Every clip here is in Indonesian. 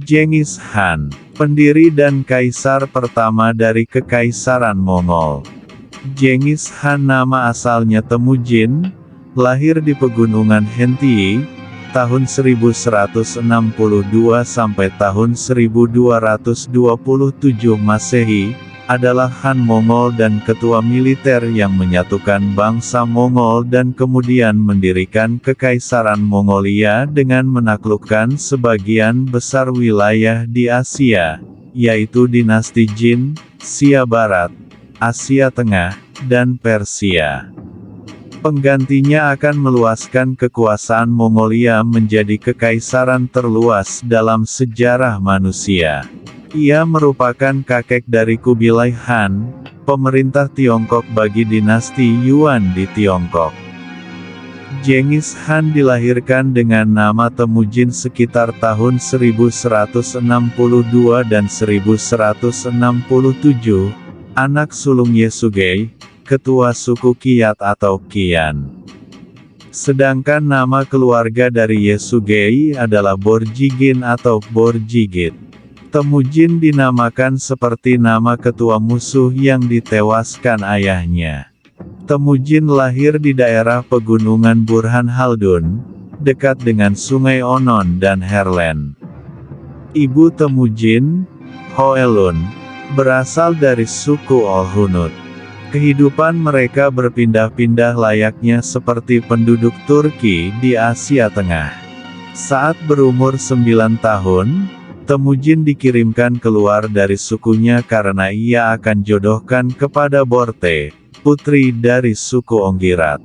Genghis Khan, pendiri dan kaisar pertama dari Kekaisaran Mongol. Genghis Khan nama asalnya Temujin, lahir di Pegunungan Hentyei, tahun 1162 sampai tahun 1227 Masehi, adalah Khan Mongol dan ketua militer yang menyatukan bangsa Mongol dan kemudian mendirikan Kekaisaran Mongolia dengan menaklukkan sebagian besar wilayah di Asia, yaitu dinasti Jin, Xia Barat, Asia Tengah, dan Persia. Penggantinya akan meluaskan kekuasaan Mongolia menjadi kekaisaran terluas dalam sejarah manusia. Ia merupakan kakek dari Kubilai Khan, pemerintah Tiongkok bagi dinasti Yuan di Tiongkok. Genghis Khan dilahirkan dengan nama Temujin sekitar tahun 1162 dan 1167, anak sulung Yesugei, ketua suku Qiyat atau Qian. Sedangkan nama keluarga dari Yesugei adalah Borjigin atau Borjigit. Temujin dinamakan seperti nama ketua musuh yang ditewaskan ayahnya. Temujin lahir di daerah pegunungan Burhan Haldun, dekat dengan Sungai Onon dan Herlen. Ibu Temujin, Hoelun, berasal dari suku Olhunut. Kehidupan mereka berpindah-pindah layaknya seperti penduduk Turki di Asia Tengah. Saat berumur 9 tahun, Temujin dikirimkan keluar dari sukunya karena ia akan jodohkan kepada Borte, putri dari suku Onggirat.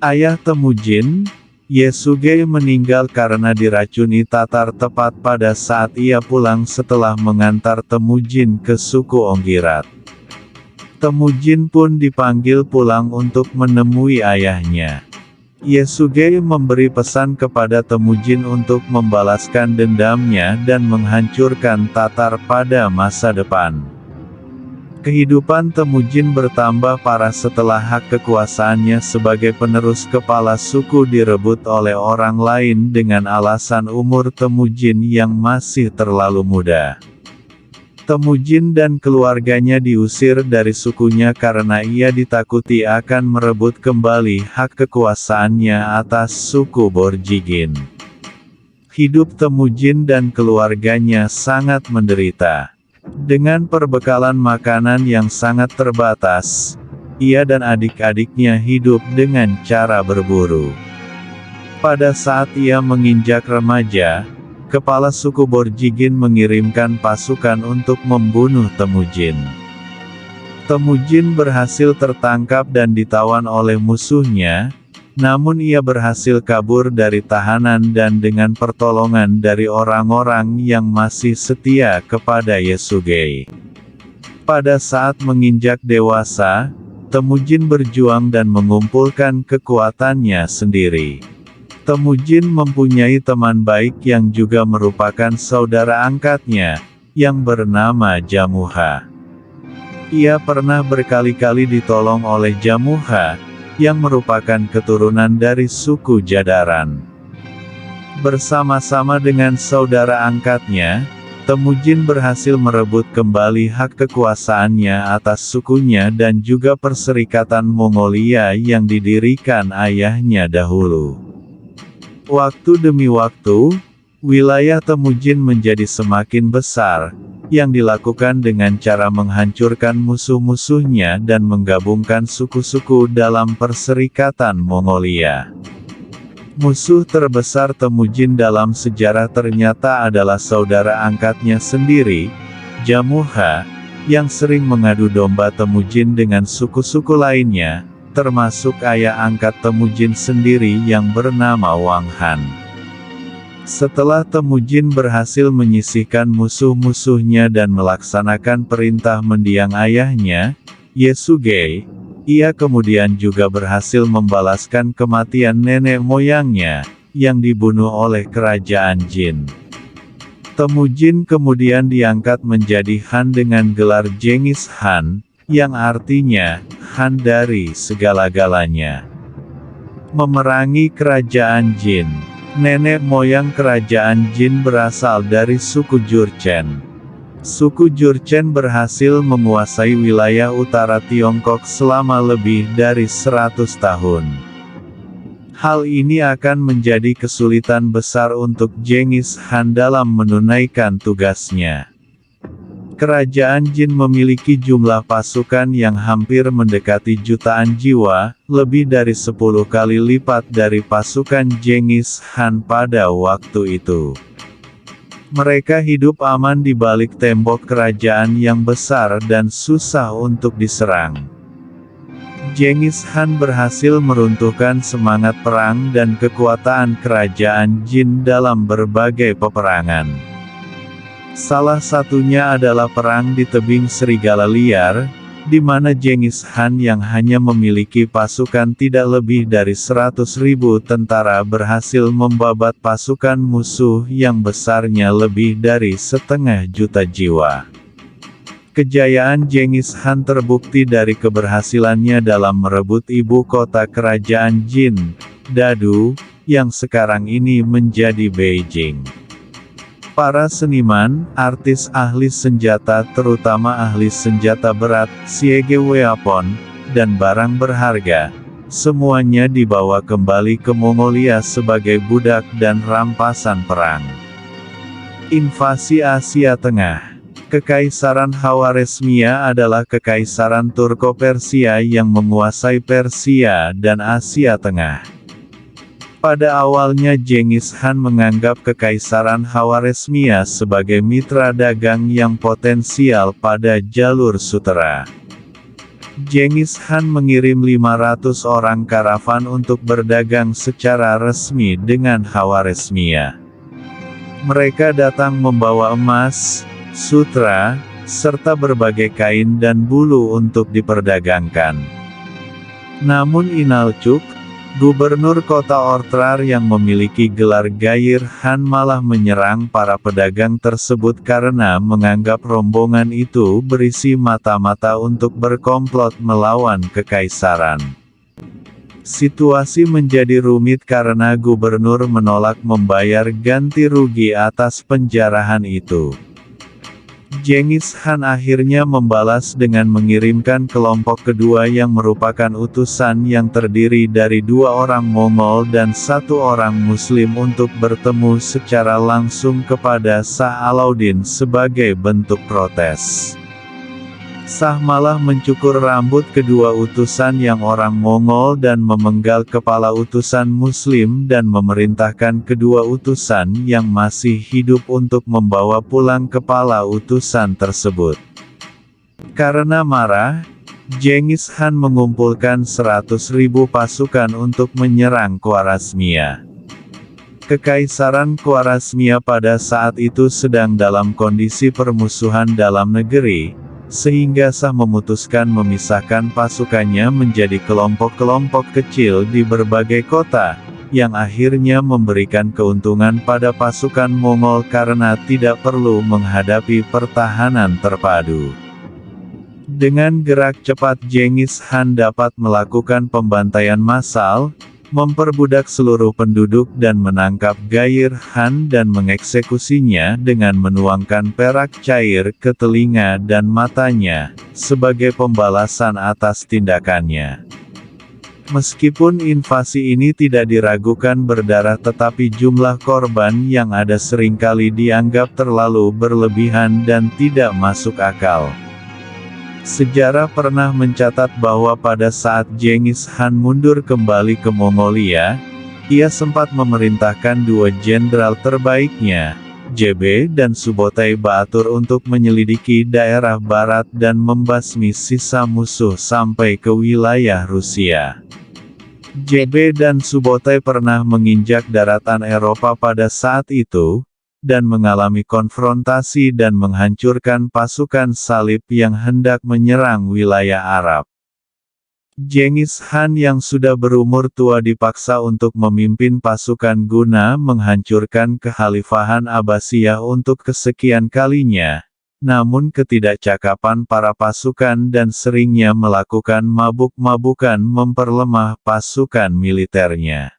Ayah Temujin, Yesugei, meninggal karena diracuni Tatar tepat pada saat ia pulang setelah mengantar Temujin ke suku Onggirat. Temujin pun dipanggil pulang untuk menemui ayahnya. Yesugei memberi pesan kepada Temujin untuk membalaskan dendamnya dan menghancurkan Tatar pada masa depan. Kehidupan Temujin bertambah parah setelah hak kekuasaannya sebagai penerus kepala suku direbut oleh orang lain dengan alasan umur Temujin yang masih terlalu muda. Temujin dan keluarganya diusir dari sukunya karena ia ditakuti akan merebut kembali hak kekuasaannya atas suku Borjigin. Hidup Temujin dan keluarganya sangat menderita. Dengan perbekalan makanan yang sangat terbatas, ia dan adik-adiknya hidup dengan cara berburu. Pada saat ia menginjak remaja, kepala suku Borjigin mengirimkan pasukan untuk membunuh Temujin. Temujin berhasil tertangkap dan ditawan oleh musuhnya, namun ia berhasil kabur dari tahanan dan dengan pertolongan dari orang-orang yang masih setia kepada Yesugei. Pada saat menginjak dewasa, Temujin berjuang dan mengumpulkan kekuatannya sendiri. Temujin mempunyai teman baik yang juga merupakan saudara angkatnya, yang bernama Jamuha. Ia pernah berkali-kali ditolong oleh Jamuha, yang merupakan keturunan dari suku Jadaran. Bersama-sama dengan saudara angkatnya, Temujin berhasil merebut kembali hak kekuasaannya atas sukunya dan juga Perserikatan Mongolia yang didirikan ayahnya dahulu. Waktu demi waktu, wilayah Temujin menjadi semakin besar, yang dilakukan dengan cara menghancurkan musuh-musuhnya dan menggabungkan suku-suku dalam Perserikatan Mongolia. Musuh terbesar Temujin dalam sejarah ternyata adalah saudara angkatnya sendiri, Jamuha, yang sering mengadu domba Temujin dengan suku-suku lainnya, termasuk ayah angkat Temujin sendiri yang bernama Wang Han. Setelah Temujin berhasil menyisihkan musuh-musuhnya dan melaksanakan perintah mendiang ayahnya, Yesugei, ia kemudian juga berhasil membalaskan kematian nenek moyangnya, yang dibunuh oleh kerajaan Jin. Temujin kemudian diangkat menjadi Khan dengan gelar Genghis Khan, yang artinya, Khan dari segala-galanya. Memerangi kerajaan Jin. Nenek moyang kerajaan Jin berasal dari suku Jurchen. Suku Jurchen berhasil menguasai wilayah utara Tiongkok selama lebih dari 100 tahun. Hal ini akan menjadi kesulitan besar untuk Genghis Khan dalam menunaikan tugasnya. Kerajaan Jin memiliki jumlah pasukan yang hampir mendekati jutaan jiwa, lebih dari 10 kali lipat dari pasukan Genghis Khan pada waktu itu. Mereka hidup aman di balik tembok kerajaan yang besar dan susah untuk diserang. Genghis Khan berhasil meruntuhkan semangat perang dan kekuatan kerajaan Jin dalam berbagai peperangan. Salah satunya adalah perang di tebing Serigala Liar, di mana Genghis Khan yang hanya memiliki pasukan tidak lebih dari 100.000 tentara berhasil membabat pasukan musuh yang besarnya lebih dari 500.000 jiwa. Kejayaan Genghis Khan terbukti dari keberhasilannya dalam merebut ibu kota kerajaan Jin, Dadu, yang sekarang ini menjadi Beijing. Para seniman, artis ahli senjata terutama ahli senjata berat, siege weapon, dan barang berharga, semuanya dibawa kembali ke Mongolia sebagai budak dan rampasan perang. Invasi Asia Tengah. Kekaisaran Khawaresmia adalah kekaisaran Turko-Persia yang menguasai Persia dan Asia Tengah. Pada awalnya Genghis Khan menganggap Kekaisaran Khawaresmia sebagai mitra dagang yang potensial pada jalur sutera. Genghis Khan mengirim 500 orang karavan untuk berdagang secara resmi dengan Khawaresmia. Mereka datang membawa emas, sutra, serta berbagai kain dan bulu untuk diperdagangkan. Namun Inalcuk, gubernur kota Ortrar yang memiliki gelar Gair Khan malah menyerang para pedagang tersebut karena menganggap rombongan itu berisi mata-mata untuk berkomplot melawan kekaisaran. Situasi menjadi rumit karena gubernur menolak membayar ganti rugi atas penjarahan itu. Genghis Khan akhirnya membalas dengan mengirimkan kelompok kedua yang merupakan utusan yang terdiri dari 2 orang Mongol dan 1 orang Muslim untuk bertemu secara langsung kepada Shah Alauddin sebagai bentuk protes. Shah malah mencukur rambut kedua utusan yang orang Mongol dan memenggal kepala utusan Muslim dan memerintahkan kedua utusan yang masih hidup untuk membawa pulang kepala utusan tersebut. Karena marah, Genghis Khan mengumpulkan 100.000 pasukan untuk menyerang Khwarezmia. Kekaisaran Khwarezmia pada saat itu sedang dalam kondisi permusuhan dalam negeri, sehingga Shah memutuskan memisahkan pasukannya menjadi kelompok-kelompok kecil di berbagai kota, yang akhirnya memberikan keuntungan pada pasukan Mongol karena tidak perlu menghadapi pertahanan terpadu. Dengan gerak cepat Genghis Khan dapat melakukan pembantaian massal, memperbudak seluruh penduduk dan menangkap Gair Khan dan mengeksekusinya dengan menuangkan perak cair ke telinga dan matanya, sebagai pembalasan atas tindakannya. Meskipun invasi ini tidak diragukan berdarah tetapi jumlah korban yang ada seringkali dianggap terlalu berlebihan dan tidak masuk akal. Sejarah pernah mencatat bahwa pada saat Genghis Khan mundur kembali ke Mongolia, ia sempat memerintahkan 2 jenderal terbaiknya, JB dan Subotai Baatur untuk menyelidiki daerah barat dan membasmi sisa musuh sampai ke wilayah Rusia. JB dan Subotai pernah menginjak daratan Eropa pada saat itu, dan mengalami konfrontasi dan menghancurkan pasukan salib yang hendak menyerang wilayah Arab. Genghis Khan yang sudah berumur tua dipaksa untuk memimpin pasukan guna menghancurkan kekhalifahan Abbasiyah untuk kesekian kalinya, namun ketidakcakapan para pasukan dan seringnya melakukan mabuk-mabukan memperlemah pasukan militernya.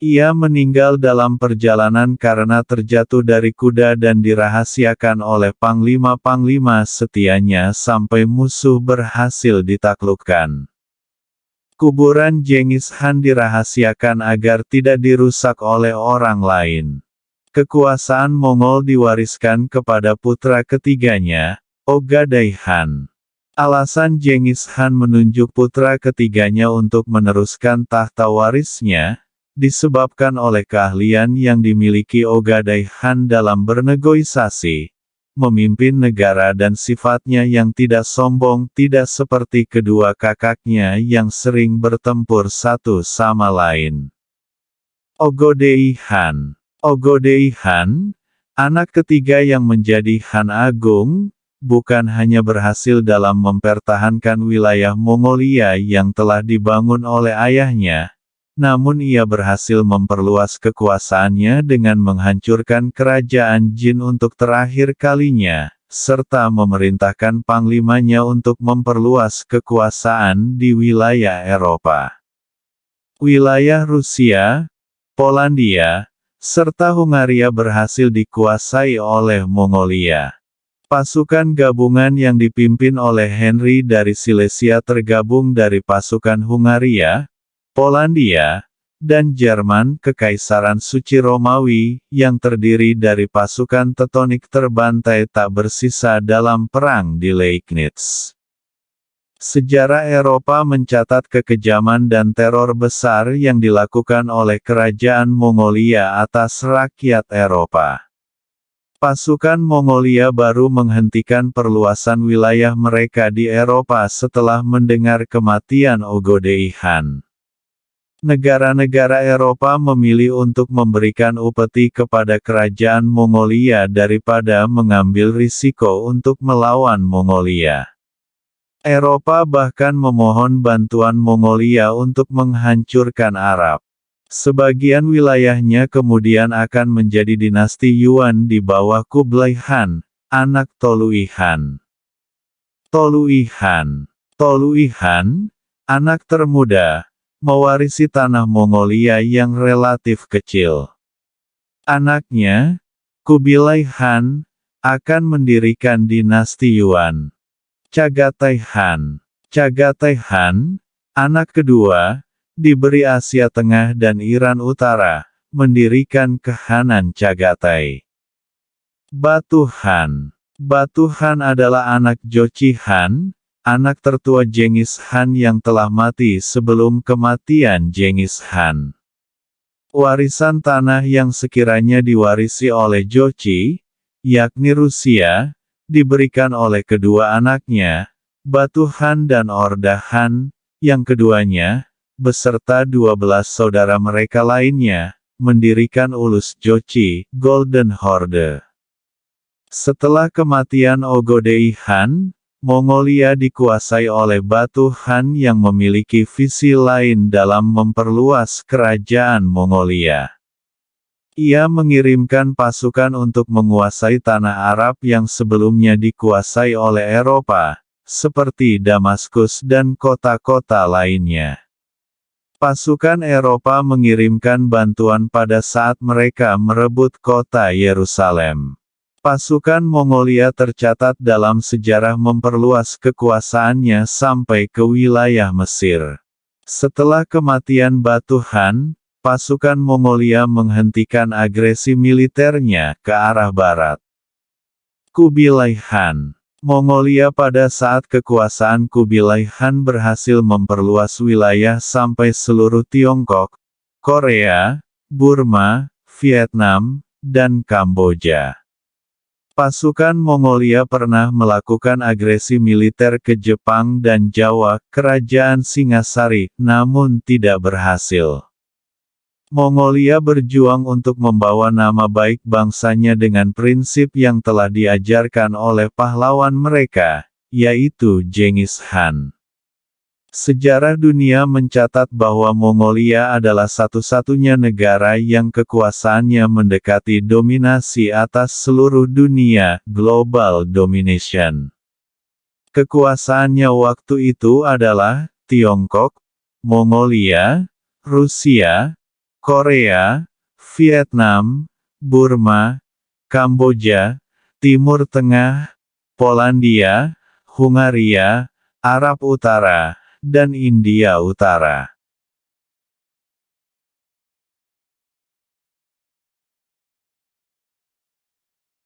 Ia meninggal dalam perjalanan karena terjatuh dari kuda dan dirahasiakan oleh panglima-panglima setianya sampai musuh berhasil ditaklukkan. Kuburan Genghis Khan dirahasiakan agar tidak dirusak oleh orang lain. Kekuasaan Mongol diwariskan kepada putra ketiganya, Ogadai Khan. Alasan Genghis Khan menunjuk putra ketiganya untuk meneruskan tahta warisnya, disebabkan oleh keahlian yang dimiliki Ogadai Khan dalam bernegosiasi, memimpin negara dan sifatnya yang tidak sombong, tidak seperti kedua kakaknya yang sering bertempur satu sama lain. Ogodei Khan. Ogodei Khan, anak ketiga yang menjadi Khan Agung, bukan hanya berhasil dalam mempertahankan wilayah Mongolia yang telah dibangun oleh ayahnya, namun ia berhasil memperluas kekuasaannya dengan menghancurkan kerajaan Jin untuk terakhir kalinya, serta memerintahkan panglimanya untuk memperluas kekuasaan di wilayah Eropa. Wilayah Rusia, Polandia, serta Hungaria berhasil dikuasai oleh Mongolia. Pasukan gabungan yang dipimpin oleh Henry dari Silesia tergabung dari pasukan Hungaria, Polandia, dan Jerman Kekaisaran Suci Romawi, yang terdiri dari pasukan Teutonik terbantai tak bersisa dalam perang di Liegnitz. Sejarah Eropa mencatat kekejaman dan teror besar yang dilakukan oleh kerajaan Mongolia atas rakyat Eropa. Pasukan Mongolia baru menghentikan perluasan wilayah mereka di Eropa setelah mendengar kematian Ogodei Khan. Negara-negara Eropa memilih untuk memberikan upeti kepada kerajaan Mongolia daripada mengambil risiko untuk melawan Mongolia. Eropa bahkan memohon bantuan Mongolia untuk menghancurkan Arab. Sebagian wilayahnya kemudian akan menjadi dinasti Yuan di bawah Kublai Khan, anak Tolui Khan. Tolui Khan. Tolui Khan, anak termuda, mewarisi tanah Mongolia yang relatif kecil. Anaknya, Kubilai Khan, akan mendirikan dinasti Yuan. Chagatai Khan. Chagatai Khan, anak kedua, diberi Asia Tengah dan Iran Utara, mendirikan Kekhanan Chagatai. Batu Khan. Batu Khan adalah anak Jochi Khan, anak tertua Genghis Khan yang telah mati sebelum kematian Genghis Khan. Warisan tanah yang sekiranya diwarisi oleh Jochi, yakni Rusia, diberikan oleh kedua anaknya, Batu Khan dan Orda Khan, yang keduanya, beserta 12 saudara mereka lainnya, mendirikan Ulus Jochi, Golden Horde. Setelah kematian Ogodei Khan, Mongolia dikuasai oleh Batu Khan yang memiliki visi lain dalam memperluas kerajaan Mongolia. Ia mengirimkan pasukan untuk menguasai tanah Arab yang sebelumnya dikuasai oleh Eropa, seperti Damaskus dan kota-kota lainnya. Pasukan Eropa mengirimkan bantuan pada saat mereka merebut kota Yerusalem. Pasukan Mongolia tercatat dalam sejarah memperluas kekuasaannya sampai ke wilayah Mesir. Setelah kematian Batu Khan, pasukan Mongolia menghentikan agresi militernya ke arah barat. Kubilai Khan. Mongolia pada saat kekuasaan Kubilai Khan berhasil memperluas wilayah sampai seluruh Tiongkok, Korea, Burma, Vietnam, dan Kamboja. Pasukan Mongolia pernah melakukan agresi militer ke Jepang dan Jawa, Kerajaan Singasari, namun tidak berhasil. Mongolia berjuang untuk membawa nama baik bangsanya dengan prinsip yang telah diajarkan oleh pahlawan mereka, yaitu Genghis Khan. Sejarah dunia mencatat bahwa Mongolia adalah satu-satunya negara yang kekuasaannya mendekati dominasi atas seluruh dunia, global domination. Kekuasaannya waktu itu adalah Tiongkok, Mongolia, Rusia, Korea, Vietnam, Burma, Kamboja, Timur Tengah, Polandia, Hungaria, Arab Utara, dan India Utara.